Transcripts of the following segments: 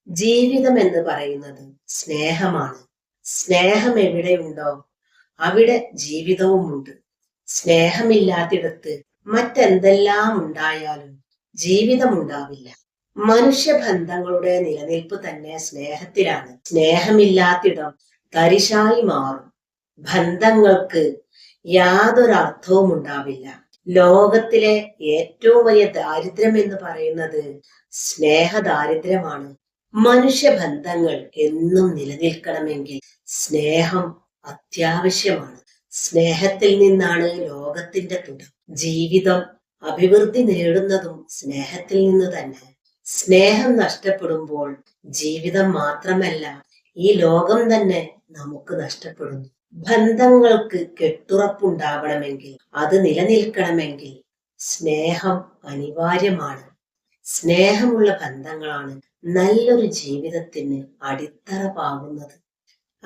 ജീവിതം എന്ന് പറയുന്നത് സ്നേഹമാണ്. സ്നേഹം എവിടെയുണ്ടോ അവിടെ ജീവിതവുമുണ്ട്. സ്നേഹമില്ലാത്തിടത്ത് മറ്റെന്തെല്ലാം ഉണ്ടായാലും ജീവിതമുണ്ടാവില്ല. മനുഷ്യബന്ധങ്ങളുടെ നിലനിൽപ്പ് തന്നെ സ്നേഹത്തിലാണ്. സ്നേഹമില്ലാത്തിടം തരിശായി മാറും. ബന്ധങ്ങൾക്ക് യാതൊരു അർത്ഥവും ഉണ്ടാവില്ല. ലോകത്തിലെ ഏറ്റവും വലിയ ദാരിദ്ര്യം എന്ന് പറയുന്നത് സ്നേഹദാരിദ്ര്യമാണ്. മനുഷ്യബന്ധങ്ങൾ എന്നും നിലനിൽക്കണമെങ്കിൽ സ്നേഹം അത്യാവശ്യമാണ്. സ്നേഹത്തിൽ നിന്നാണ് ലോകത്തിന്റെ തുടക്കം. ജീവിതം അഭിവൃദ്ധി നേടുന്നതും സ്നേഹത്തിൽ നിന്ന് തന്നെ. സ്നേഹം നഷ്ടപ്പെടുമ്പോൾ ജീവിതം മാത്രമല്ല, ഈ ലോകം തന്നെ നമുക്ക് നഷ്ടപ്പെടുന്നു. ബന്ധങ്ങൾക്ക് കെട്ടുറപ്പുണ്ടാവണമെങ്കിൽ, അത് നിലനിൽക്കണമെങ്കിൽ സ്നേഹം അനിവാര്യമാണ്. സ്നേഹമുള്ള ബന്ധങ്ങളാണ് നല്ലൊരു ജീവിതത്തിന് അടിത്തറ പാകുന്നത്.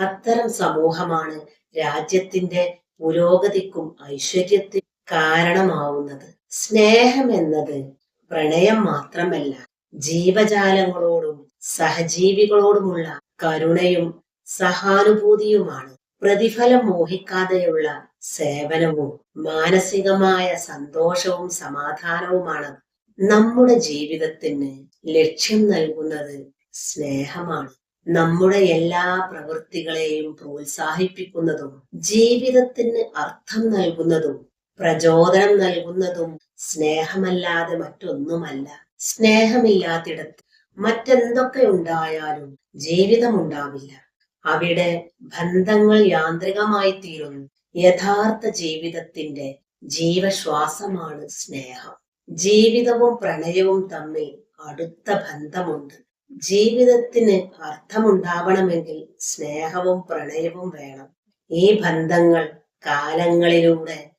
അത്തരം സമൂഹമാണ് രാജ്യത്തിന്റെ പുരോഗതിക്കും ഐശ്വര്യത്തിനും കാരണമാവുന്നത്. സ്നേഹം എന്നത് പ്രണയം മാത്രമല്ല, ജീവജാലങ്ങളോടും സഹജീവികളോടുമുള്ള കരുണയും സഹാനുഭൂതിയുമാണ്. പ്രതിഫലം മോഹിക്കാതെയുള്ള സേവനവും മാനസികമായ സന്തോഷവും സമാധാനവുമാണ്. നമ്മുടെ ജീവിതത്തിന് ലക്ഷ്യം നൽകുന്നത് സ്നേഹമാണ്. നമ്മുടെ എല്ലാ പ്രവൃത്തികളെയും പ്രോത്സാഹിപ്പിക്കുന്നതും ജീവിതത്തിന് അർത്ഥം നൽകുന്നതും പ്രചോദനം നൽകുന്നതും സ്നേഹമല്ലാതെ മറ്റൊന്നുമല്ല. സ്നേഹമില്ലാത്തിടത്ത് മറ്റെന്തൊക്കെ ഉണ്ടായാലും ജീവിതമുണ്ടാവില്ല. അവിടെ ബന്ധങ്ങൾ യാന്ത്രികമായി തീരുന്നു. യഥാർത്ഥ ജീവിതത്തിന്റെ ജീവശ്വാസമാണ് സ്നേഹം. ജീവിതവും പ്രണയവും തമ്മിൽ അടുത്ത ബന്ധമുണ്ട്. ജീവിതത്തിന് അർത്ഥമുണ്ടാവണമെങ്കിൽ സ്നേഹവും പ്രണയവും വേണം. ഈ ബന്ധങ്ങൾ കാലങ്ങളിലൂടെ,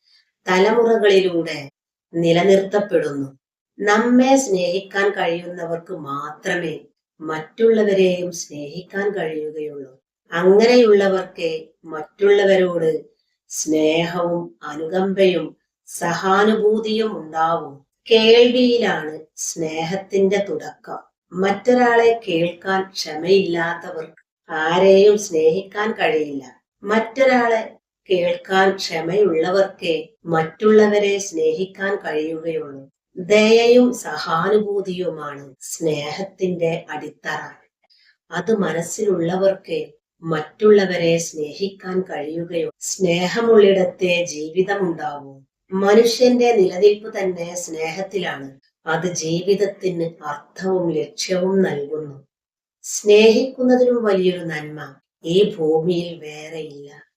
തലമുറകളിലൂടെ നിലനിർത്തപ്പെടുന്നു. നമ്മെ സ്നേഹിക്കാൻ കഴിയുന്നവർക്ക് മാത്രമേ മറ്റുള്ളവരെയും സ്നേഹിക്കാൻ കഴിയുകയുള്ളൂ. അങ്ങനെയുള്ളവർക്ക് മറ്റുള്ളവരോട് സ്നേഹവും അനുകമ്പയും സഹാനുഭൂതിയും ഉണ്ടാവും. കേൾവിയിലാണ് സ്നേഹത്തിന്റെ തുടക്കം. മറ്റൊരാളെ കേൾക്കാൻ ക്ഷമയില്ലാത്തവർക്ക് ആരെയും സ്നേഹിക്കാൻ കഴിയില്ല. മറ്റൊരാളെ കേൾക്കാൻ ക്ഷമയുള്ളവർക്കേ മറ്റുള്ളവരെ സ്നേഹിക്കാൻ കഴിയുകയുള്ളൂ. ദയയും സഹാനുഭൂതിയുമാണ് സ്നേഹത്തിന്റെ അടിത്തറ. അത് മനസ്സിലുള്ളവർക്ക് മറ്റുള്ളവരെ സ്നേഹിക്കാൻ കഴിയുകയുള്ളൂ. സ്നേഹമുള്ളിടത്തെ ജീവിതമുണ്ടാവൂ. മനുഷ്യന്റെ നിലനിൽപ്പ് തന്നെ സ്നേഹത്തിലാണ്. അത് ജീവിതത്തിന് അർത്ഥവും ലക്ഷ്യവും നൽകുന്നു. സ്നേഹിക്കുന്നതിനും വലിയൊരു നന്മ ഈ ഭൂമിയിൽ വേറെയില്ല.